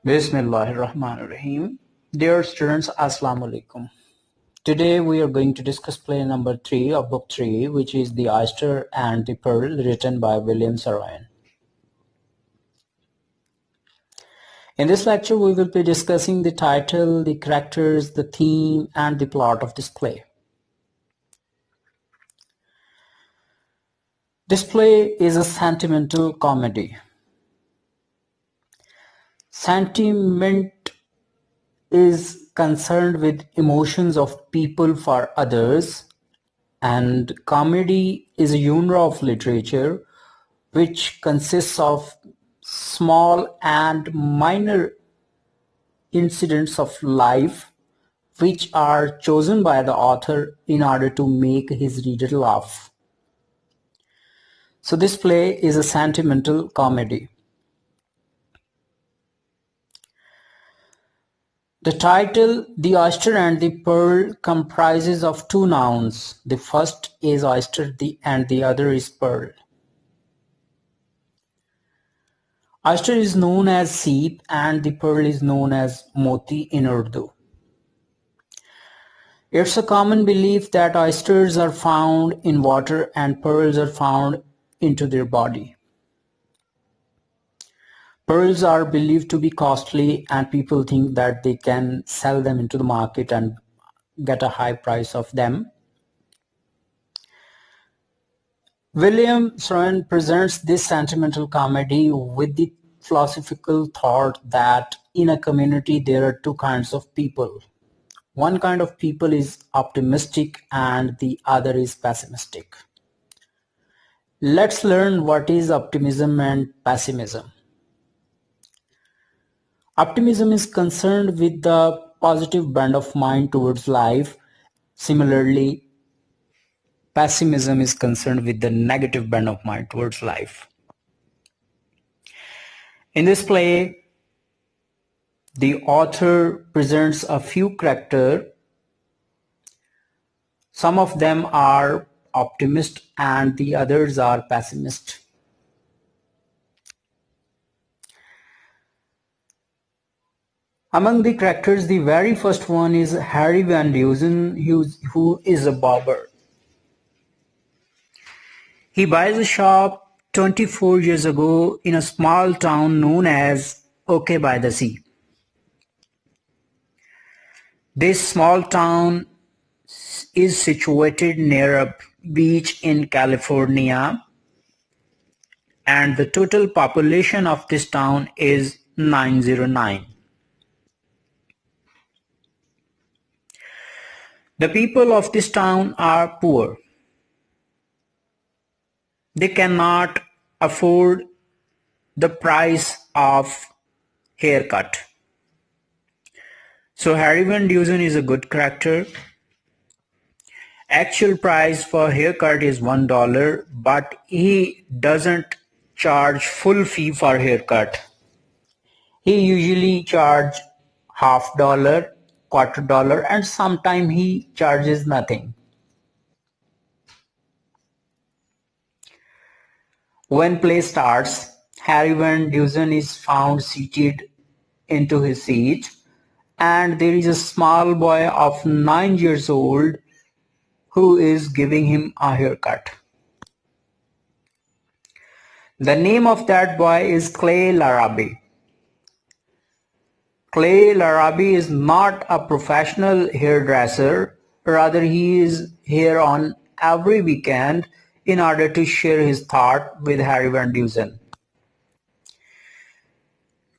Bismillahirrahmanirrahim. Dear students, Assalamu alaikum. Today we are going to discuss play number 3 of book 3, which is The Oyster and the Pearl, written by William Saroyan. In this lecture we will be discussing the title, the characters, the theme and the plot of this play. This play is a sentimental comedy. Sentiment is concerned with emotions of people for others, and comedy is a genre of literature which consists of small and minor incidents of life which are chosen by the author in order to make his reader laugh. So this play is a sentimental comedy. The title, The Oyster and the Pearl, comprises of two nouns. The first is oyster and the other is pearl. Oyster is known as seep and the pearl is known as moti in Urdu. It's a common belief that oysters are found in water and pearls are found into their body. Pearls are believed to be costly and people think that they can sell them into the market and get a high price of them. William Saroyan presents this sentimental comedy with the philosophical thought that in a community there are two kinds of people. One kind of people is optimistic and the other is pessimistic. Let's learn what is optimism and pessimism. Optimism is concerned with the positive bent of mind towards life. Similarly, pessimism is concerned with the negative bent of mind towards life. In this play, the author presents a few characters. Some of them are optimist and the others are pessimist. Among the characters, the very first one is Harry Van Dusen, who is a barber. He buys a shop 24 years ago in a small town known as OK by the Sea. This small town is situated near a beach in California, and the total population of this town is 909. The people of this town are poor. They cannot afford the price of haircut. So Harry Van Dusen is a good character. Actual price for haircut is $1, but he doesn't charge full fee for haircut. He usually charges $half, $quarter, and sometimes he charges nothing. When play starts, Harry Van Dusen is found seated into his seat, and there is a small boy of 9 years old who is giving him a haircut. The name of that boy is Clay Larabe. Clay Larabe is not a professional hairdresser, rather he is here on every weekend in order to share his thought with Harry Van Dusen.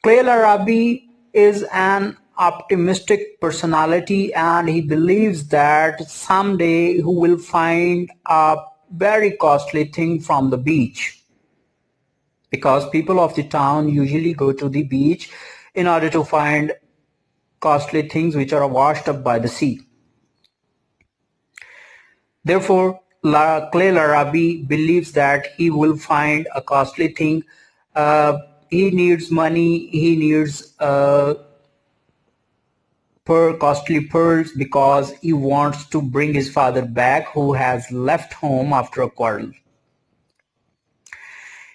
Clay Larabe is an optimistic personality and he believes that someday he will find a very costly thing from the beach, because people of the town usually go to the beach in order to find costly things which are washed up by the sea. Therefore, Clay Larabe believes that he will find a costly thing. He needs money, he needs costly pearls because he wants to bring his father back, who has left home after a quarrel.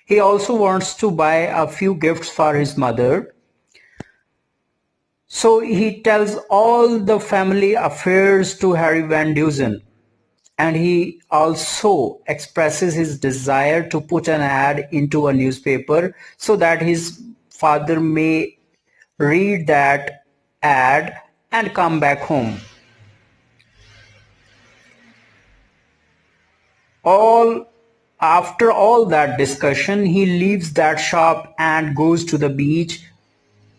He also wants to buy a few gifts for his mother. So he tells all the family affairs to Harry Van Dusen, and he also expresses his desire to put an ad into a newspaper so that his father may read that ad and come back home. All After all that discussion, he leaves that shop and goes to the beach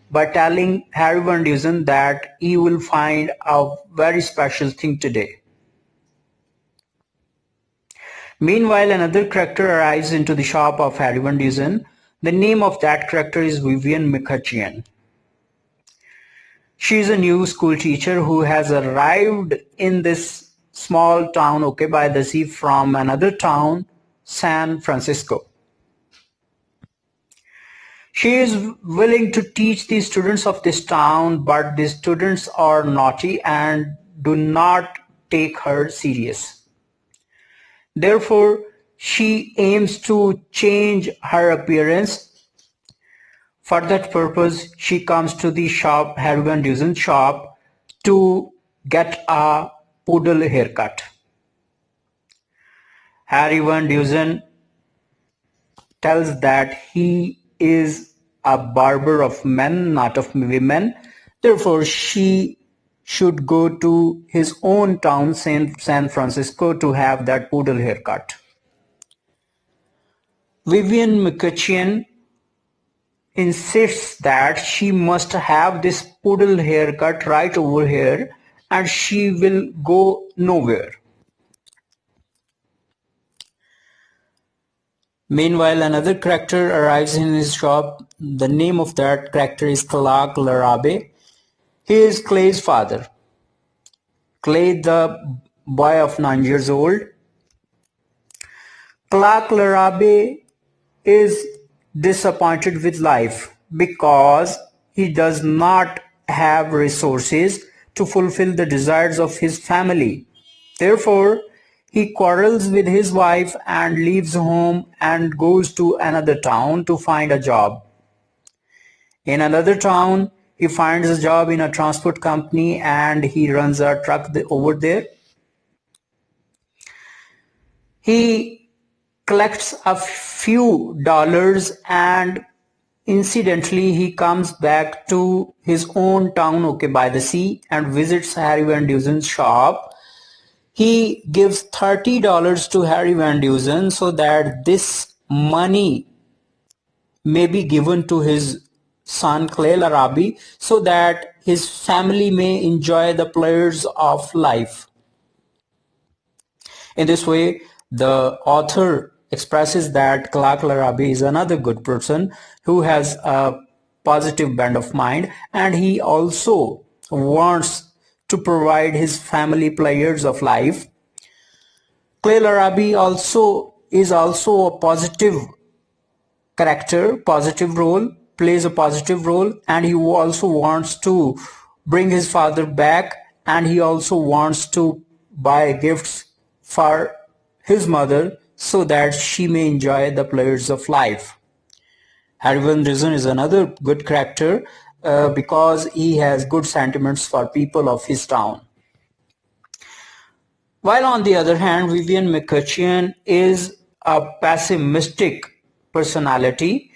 by telling Harry Van Dusen that he will find a very special thing today. Meanwhile, another character arrives into the shop of Harry Van Dusen. The name of that character is Vivian McCutcheon. She is a new school teacher who has arrived in this small town, okay, by the sea from another town, San Francisco. She is willing to teach the students of this town, but the students are naughty and do not take her serious. Therefore, she aims to change her appearance. For that purpose, she comes to the shop, Harry Van Dusen's shop, to get a poodle haircut. Harry Van Dusen tells that he is a barber of men, not of women. Therefore, she should go to his own town, San Francisco, to have that poodle haircut. Vivian McCutcheon insists that she must have this poodle haircut right over here and she will go nowhere. Meanwhile, another character arrives in his shop. The name of that character is Clark Larabe. He is Clay's father. Clay, the boy of 9 years old. Clark Larabe is disappointed with life because he does not have resources to fulfill the desires of his family. Therefore, he quarrels with his wife and leaves home and goes to another town to find a job. In another town, he finds a job in a transport company and he runs a truck over there. He collects a few dollars and incidentally he comes back to his own town, okay, by the sea, and visits Harry Van Dusen's shop. He gives $30 to Harry Van Dusen so that this money may be given to his son Clay Larabi so that his family may enjoy the pleasures of life. In this way, the author expresses that Clark Larabi is another good person who has a positive bent of mind and he also wants to provide his family pleasures of life. Clay Larabi is also a positive character, positive role, plays a positive role, and he also wants to bring his father back and he also wants to buy gifts for his mother so that she may enjoy the pleasures of life. Harry Van Dusen is another good character because he has good sentiments for people of his town. While on the other hand, Vivian McCutcheon is a pessimistic personality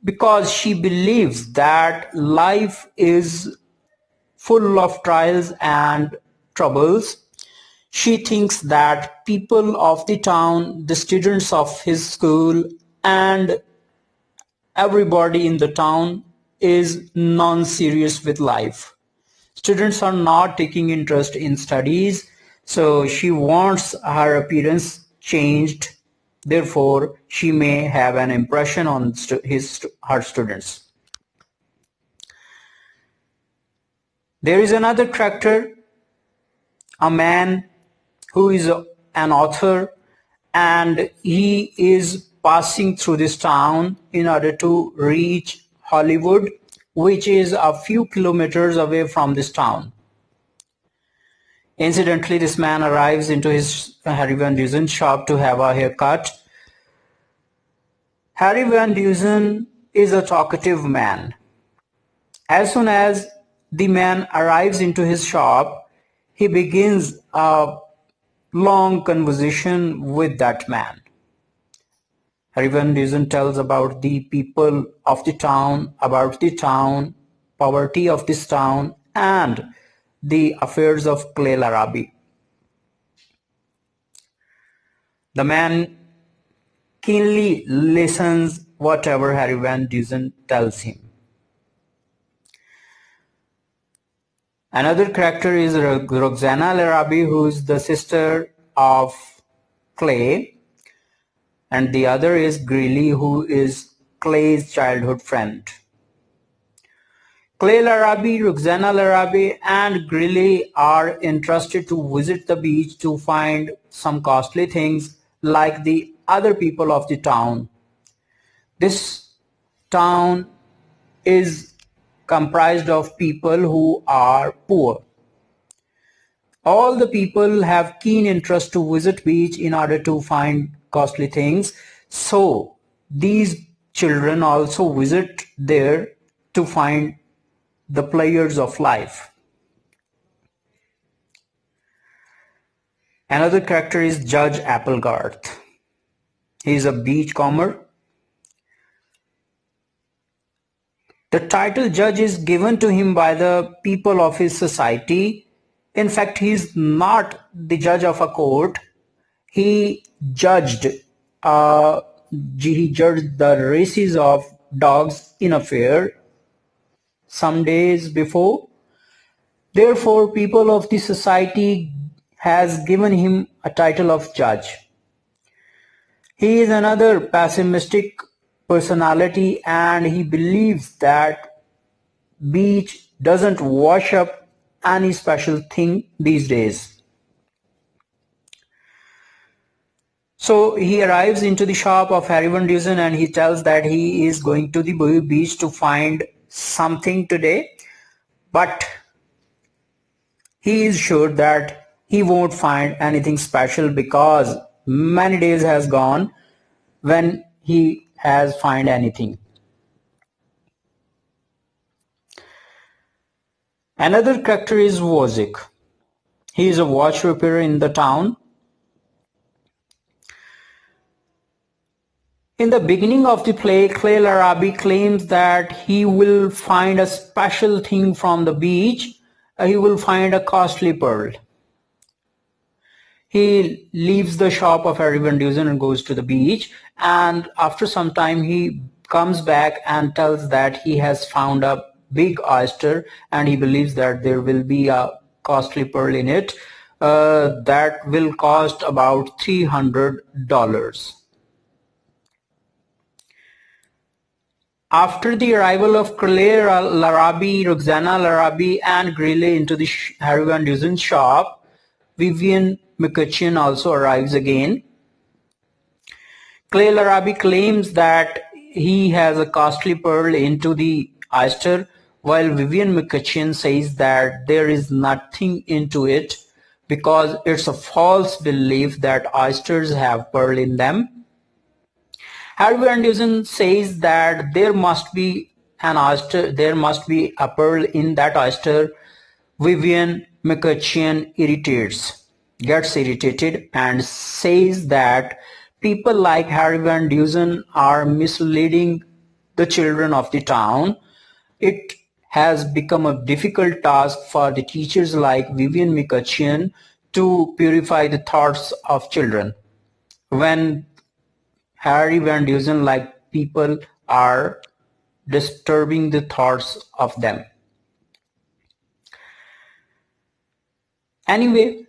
because she believes that life is full of trials and troubles. She thinks that people of the town, the students of his school, and everybody in the town is non-serious with life. Students are not taking interest in studies, so she wants her appearance changed. Therefore, she may have an impression on her students. There is another character, a man who is an author, and he is passing through this town in order to reach Hollywood, which is a few kilometers away from this town. Incidentally, this man arrives into his Harry Van Dusen shop to have a haircut. Harry Van Dusen is a talkative man. As soon as the man arrives into his shop, he begins a long conversation with that man. Harry Van Dusen tells about the people of the town, about the town, poverty of this town, and the affairs of Clay Larabi. The man keenly listens whatever Harry Van Dusen tells him. Another character is Roxana Larabi, who is the sister of Clay, and the other is Greeley, who is Clay's childhood friend. Clay Larabi, Roxana Larabi, and Greeley are entrusted to visit the beach to find some costly things like the other people of the town. This town is comprised of people who are poor. All the people have keen interest to visit beach in order to find costly things. So these children also visit there to find the pleasures of life. Another character is Judge Applegarth. He is a beachcomber. The title judge is given to him by the people of his society. In fact, he is not the judge of a court. He judged the races of dogs in a fair some days before. Therefore, people of the society has given him a title of judge. He is another pessimistic personality, and he believes that beach doesn't wash up any special thing these days. So he arrives into the shop of Harry Van Dusen and he tells that he is going to the beach to find something today, but he is sure that he won't find anything special because many days has gone when he has find anything. Another character is Wozzik. He is a watch repairer in the town. In the beginning of the play, Clay Larabi claims that he will find a special thing from the beach. He will find a costly pearl. He leaves the shop of Harry Van Dusen and goes to the beach, and after some time he comes back and tells that he has found a big oyster and he believes that there will be a costly pearl in it that will cost about $300. After the arrival of Clay Larabi, Roxana Larabi, and Greeley into the Harry Van Dusen shop, Vivian McCutcheon also arrives again. Clay Larabi claims that he has a costly pearl into the oyster, while Vivian McCutcheon says that there is nothing into it because it's a false belief that oysters have pearl in them. Harry Van Dusen says that there must be an oyster, there must be a pearl in that oyster. Vivian McCutcheon gets irritated and says that people like Harry Van Dusen are misleading the children of the town. It has become a difficult task for the teachers like Vivian McCutcheon to purify the thoughts of children when Harry Van Dusen like people are disturbing the thoughts of them. Anyway,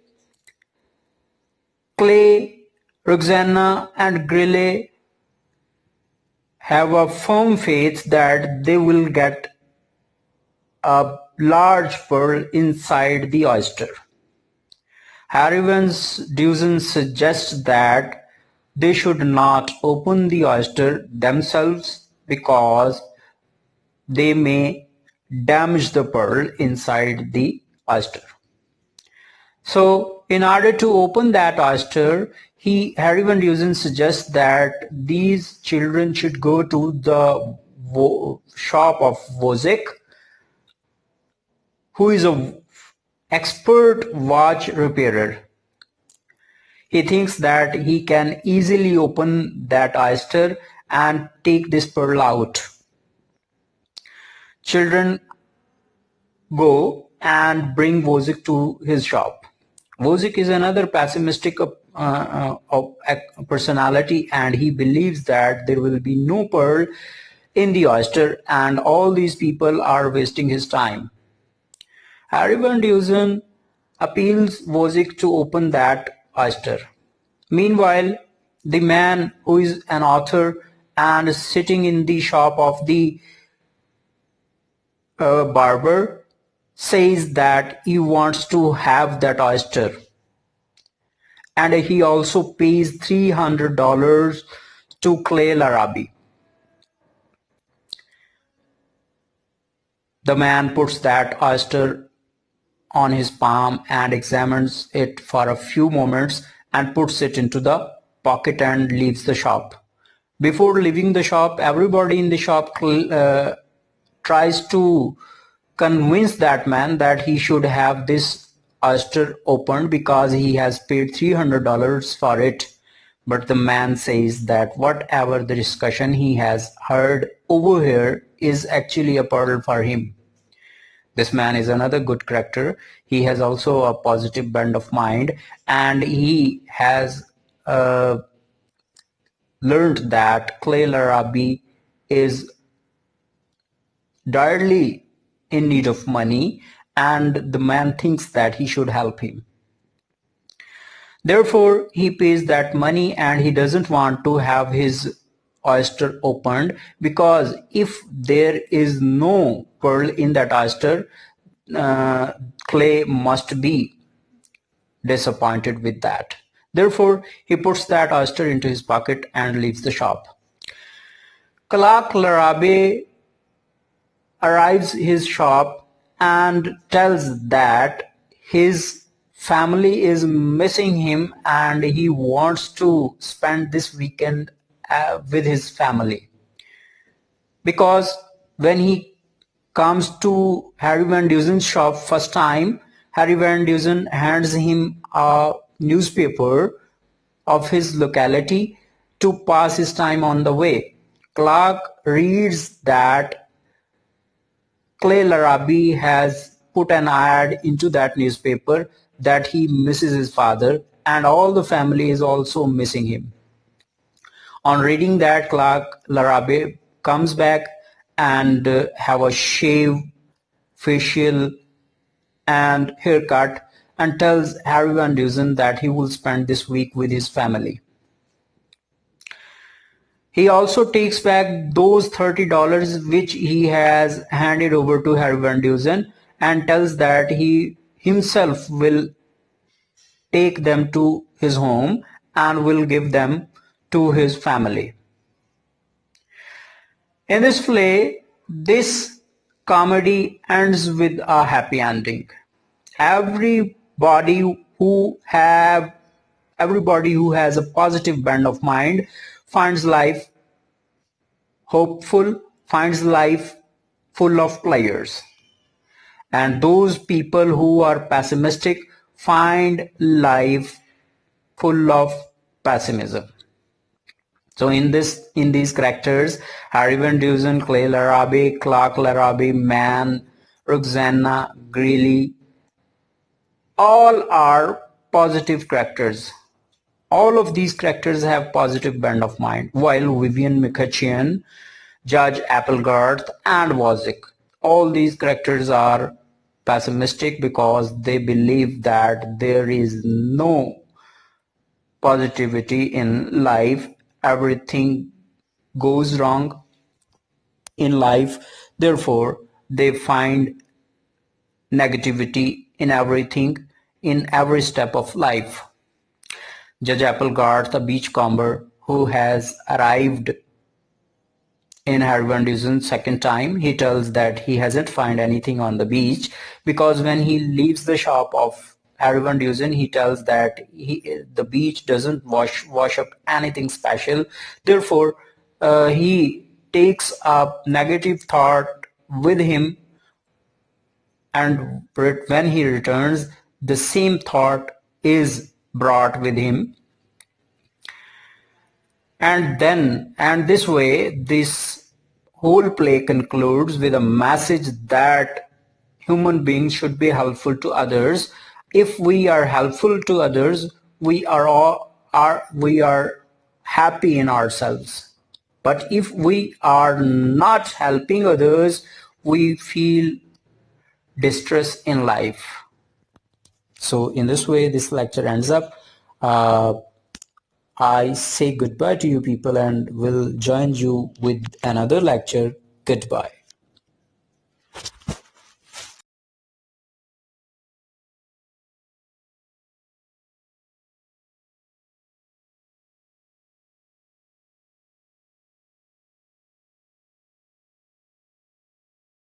Clay, Roxana, and Greeley have a firm faith that they will get a large pearl inside the oyster. Harry Van Dusen suggests that they should not open the oyster themselves because they may damage the pearl inside the oyster. So in order to open that oyster, Harry Van Dusen suggests that these children should go to the shop of Wozzik who is a expert watch repairer. He thinks that he can easily open that oyster and take this pearl out. Children go and bring Wozik to his shop. Wozik is another pessimistic personality, and he believes that there will be no pearl in the oyster and all these people are wasting his time. Harry Van Dusen appeals Wozik to open that oyster. Meanwhile, the man who is an author and is sitting in the shop of the barber says that he wants to have that oyster, and he also pays $300 to Clay Larabi. The man puts that oyster on his palm and examines it for a few moments and puts it into the pocket and leaves the shop. Before leaving the shop, everybody in the shop tries to convince that man that he should have this oyster opened because he has paid $300 for it. But the man says that whatever the discussion he has heard over here is actually a pearl for him. This man is another good character. He has also a positive bent of mind, and he has learned that Clay Larabi is direly in need of money, and the man thinks that he should help him. Therefore, he pays that money and he doesn't want to have his oyster opened, because if there is no pearl in that oyster, Clay must be disappointed with that. Therefore, he puts that oyster into his pocket and leaves the shop. Clark Larabe arrives his shop and tells that his family is missing him and he wants to spend this weekend with his family. Because when he comes to Harry Van Dusen's shop first time, Harry Van Dusen hands him a newspaper of his locality to pass his time on the way. Clark reads that Clay Larabi has put an ad into that newspaper that he misses his father and all the family is also missing him. On reading that, Clark Larabe comes back and have a shave, facial and haircut, and tells Harry Van Dusen that he will spend this week with his family. He also takes back those $30 which he has handed over to Harry Van Dusen and tells that he himself will take them to his home and will give them to his family. In this play, this comedy ends with a happy ending. Everybody who has a positive bent of mind finds life hopeful, finds life full of pleasures. And those people who are pessimistic find life full of pessimism. So in these characters, Harry Van Dusen, Clay Larabe, Clark Larabe, Mann, Roxana, Greeley, all are positive characters. All of these characters have positive bent of mind, while Vivian McCutcheon, Judge Applegarth, and Wozik, all these characters are pessimistic because they believe that there is no positivity in life. Everything goes wrong in life. Therefore, they find negativity in everything, in every step of life. Judge Applegarth, a beachcomber who has arrived in Harry Van Dusen's second time, he tells that he hasn't found anything on the beach, because when he leaves the shop of Harry Van Dusen, he tells that the beach doesn't wash up anything special. Therefore, he takes a negative thought with him and when he returns, the same thought is brought with him. And this way, this whole play concludes with a message that human beings should be helpful to others. If we are helpful to others, we are happy in ourselves. But if we are not helping others, we feel distress in life. So in this way, this lecture ends up. I say goodbye to you people and will join you with another lecture. Goodbye.